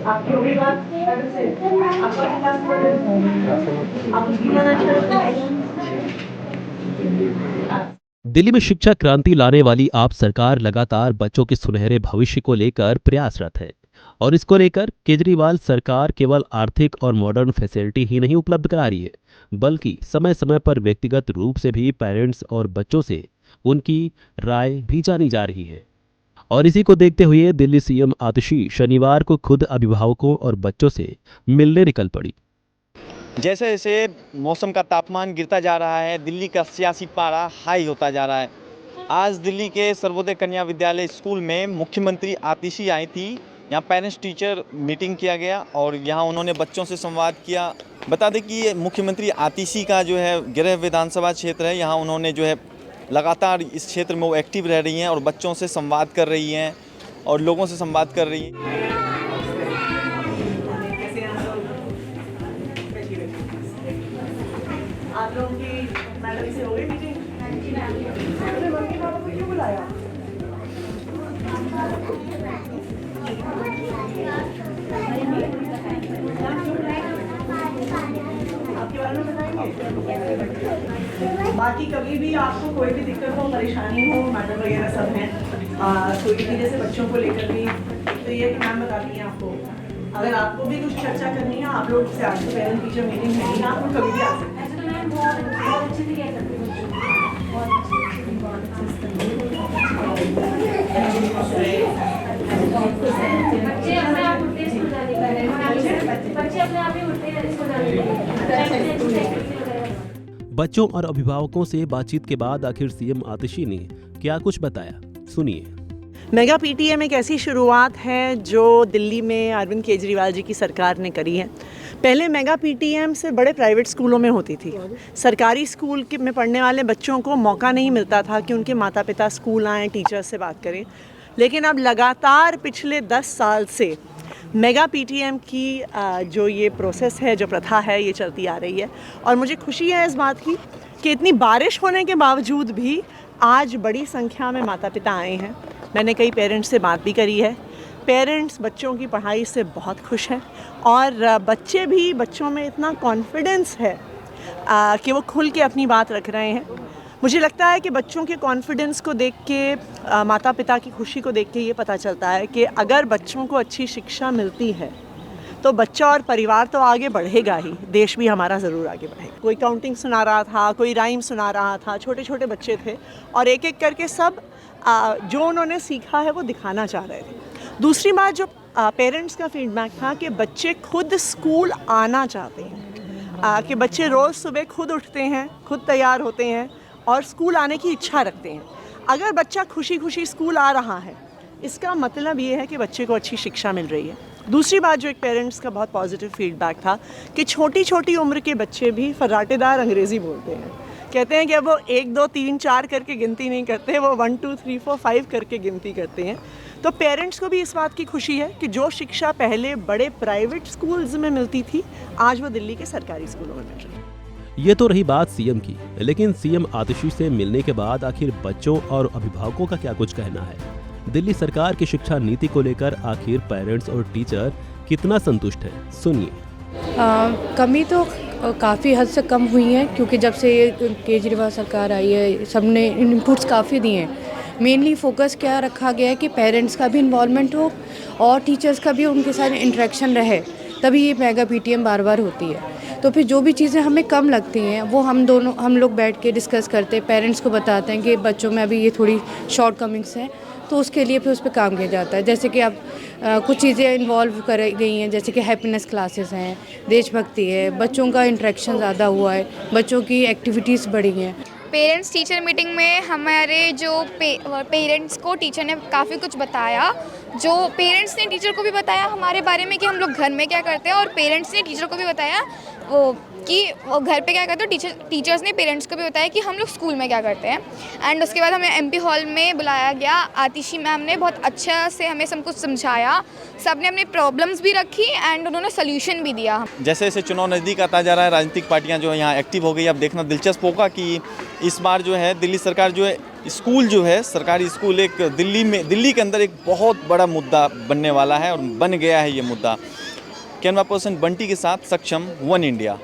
आपकी हो गई बात से आपका क्लास आप गीला दिल्ली में शिक्षा क्रांति लाने वाली आप सरकार लगातार बच्चों के सुनहरे भविष्य को लेकर प्रयासरत है और इसको लेकर केजरीवाल सरकार केवल आर्थिक और मॉडर्न फैसिलिटी ही नहीं उपलब्ध करा रही है, बल्कि समय समय पर व्यक्तिगत रूप से भी पेरेंट्स और बच्चों से उनकी राय भी जानी जा रही है। और इसी को देखते हुए दिल्ली सीएम आतिशी शनिवार को खुद अभिभावकों और बच्चों से मिलने निकल पड़ी। जैसे जैसे मौसम का तापमान गिरता जा रहा है, दिल्ली का सियासी पारा हाई होता जा रहा है। आज दिल्ली के सर्वोदय कन्या विद्यालय स्कूल में मुख्यमंत्री आतिशी आई थी। यहाँ पेरेंट्स टीचर मीटिंग किया गया और यहाँ उन्होंने बच्चों से संवाद किया। बता दें कि ये मुख्यमंत्री आतिशी का जो है गृह विधानसभा क्षेत्र है। यहाँ उन्होंने जो है लगातार इस क्षेत्र में वो एक्टिव रह रही हैं और बच्चों से संवाद कर रही हैं और लोगों से संवाद कर रही हैं। आप लोगों की मैडम से हो गई मीटिंग? अपने मम्मी पापा को क्यों बुलाया? आपके बारे में बताएंगे? बाकी कभी भी आपको कोई भी दिक्कत हो, परेशानी हो, मैडम वगैरह सब हैं। कोई भी जैसे बच्चों को लेकर भी तो ये मैम बताती हैं आपको। अगर आपको भी कुछ चर्चा करनी है, आप लोग से आज पेरेंट टीचर मीटिंग है, आप लोग कभी भी आ सकते हैं। बहुत अच्छे से कह सकते हैं बच्चे अपने आप उठते हैं स्कूल जाने के, बच्चे अपने आप ही उठते हैं स्कूल जाने के। बच्चों और अभिभावकों से बातचीत के बाद आखिर सीएम आतिशी ने क्या कुछ बताया, सुनिए। मेगा पीटीएम एक ऐसी शुरुआत है जो दिल्ली में अरविंद केजरीवाल जी की सरकार ने करी है। पहले मेगा पीटीएम से बड़े प्राइवेट स्कूलों में होती थी। सरकारी स्कूल में पढ़ने वाले बच्चों को मौका नहीं मिलता था कि उनके माता पिता स्कूल आएँ, टीचर्स से बात करें। लेकिन अब लगातार पिछले 10 साल से मेगा पीटीएम की जो ये प्रोसेस है, जो प्रथा है, ये चलती आ रही है। और मुझे खुशी है इस बात की कि इतनी बारिश होने के बावजूद भी आज बड़ी संख्या में माता पिता आए हैं। मैंने कई पेरेंट्स से बात भी करी है। पेरेंट्स बच्चों की पढ़ाई से बहुत खुश हैं और बच्चों में इतना कॉन्फिडेंस है कि वो खुल के अपनी बात रख रहे हैं। मुझे लगता है कि बच्चों के कॉन्फिडेंस को देख के, माता पिता की खुशी को देख के ये पता चलता है कि अगर बच्चों को अच्छी शिक्षा मिलती है तो बच्चा और परिवार तो आगे बढ़ेगा ही, देश भी हमारा ज़रूर आगे बढ़ेगा। कोई काउंटिंग सुना रहा था, कोई राइम सुना रहा था, छोटे छोटे बच्चे थे और एक एक करके सब जो उन्होंने सीखा है वो दिखाना चाह रहे थे। दूसरी बात जो पेरेंट्स का फीडबैक था कि बच्चे खुद स्कूल आना चाहते हैं, कि बच्चे रोज़ सुबह खुद उठते हैं, खुद तैयार होते हैं और स्कूल आने की इच्छा रखते हैं। अगर बच्चा खुशी खुशी स्कूल आ रहा है, इसका मतलब ये है कि बच्चे को अच्छी शिक्षा मिल रही है। दूसरी बात जो एक पेरेंट्स का बहुत पॉजिटिव फीडबैक था कि छोटी छोटी उम्र के बच्चे भी फर्राटेदार अंग्रेज़ी बोलते हैं। कहते हैं कि वो 1 2 3 4 करके गिनती नहीं करते, वो 1 2 3 4 5 करके गिनती करते हैं। तो पेरेंट्स को भी इस बात की खुशी है कि जो शिक्षा पहले बड़े प्राइवेट स्कूल्स में मिलती थी, आज वो दिल्ली के सरकारी स्कूलों में मिल रही है। ये तो रही बात सीएम की, लेकिन सीएम आतिशी से मिलने के बाद आखिर बच्चों और अभिभावकों का क्या कुछ कहना है? दिल्ली सरकार की शिक्षा नीति को लेकर आखिर पेरेंट्स और टीचर कितना संतुष्ट है, सुनिए। कमी तो काफ़ी हद से कम हुई है, क्योंकि जब से ये केजरीवाल सरकार आई है सबने इनपुट्स काफ़ी दिए हैं। मेनली फोकस क्या रखा गया है कि पेरेंट्स का भी इन्वॉल्वमेंट हो और टीचर्स का भी उनके साथ इंटरेक्शन रहे, तभी ये मेगा पीटीएम बार बार होती है। तो फिर जो भी चीज़ें हमें कम लगती हैं वो हम लोग बैठ के डिस्कस करते हैं, पेरेंट्स को बताते हैं कि बच्चों में अभी ये थोड़ी शॉर्ट कमिंग्स हैं, तो उसके लिए फिर उस पर काम किया जाता है। जैसे कि अब कुछ चीज़ें इन्वॉल्व कर गई हैं, जैसे कि हैप्पीनेस क्लासेस हैं, देशभक्ति है, बच्चों का इंटरेक्शन ज़्यादा हुआ है, बच्चों की एक्टिविटीज़ बढ़ी हैं। पेरेंट्स टीचर मीटिंग में हमारे जो पेरेंट्स को टीचर ने काफ़ी कुछ बताया, जो पेरेंट्स ने टीचर को भी बताया हमारे बारे में कि हम लोग घर में क्या करते हैं, और पेरेंट्स ने टीचर को भी बताया कि वो घर पे क्या करते हो। टीचर्स ने पेरेंट्स को भी बताया कि हम लोग स्कूल में क्या करते हैं। एंड उसके बाद हमें एमपी हॉल में बुलाया गया। आतिशी मैम ने बहुत अच्छा से हमें सब कुछ समझाया, सब ने अपनी प्रॉब्लम्स भी रखी एंड उन्होंने सोल्यूशन भी दिया। जैसे जैसे चुनाव नज़दीक आता जा रहा है, राजनीतिक पार्टियां जो है यहाँ एक्टिव हो गई। अब देखना दिलचस्प होगा कि इस बार जो है दिल्ली सरकार जो है स्कूल जो है, सरकारी स्कूल एक दिल्ली के अंदर एक बहुत बड़ा मुद्दा बनने वाला है और बन गया है ये मुद्दा। कैमरा पर्सन बंटी के साथ सक्षम, वन इंडिया।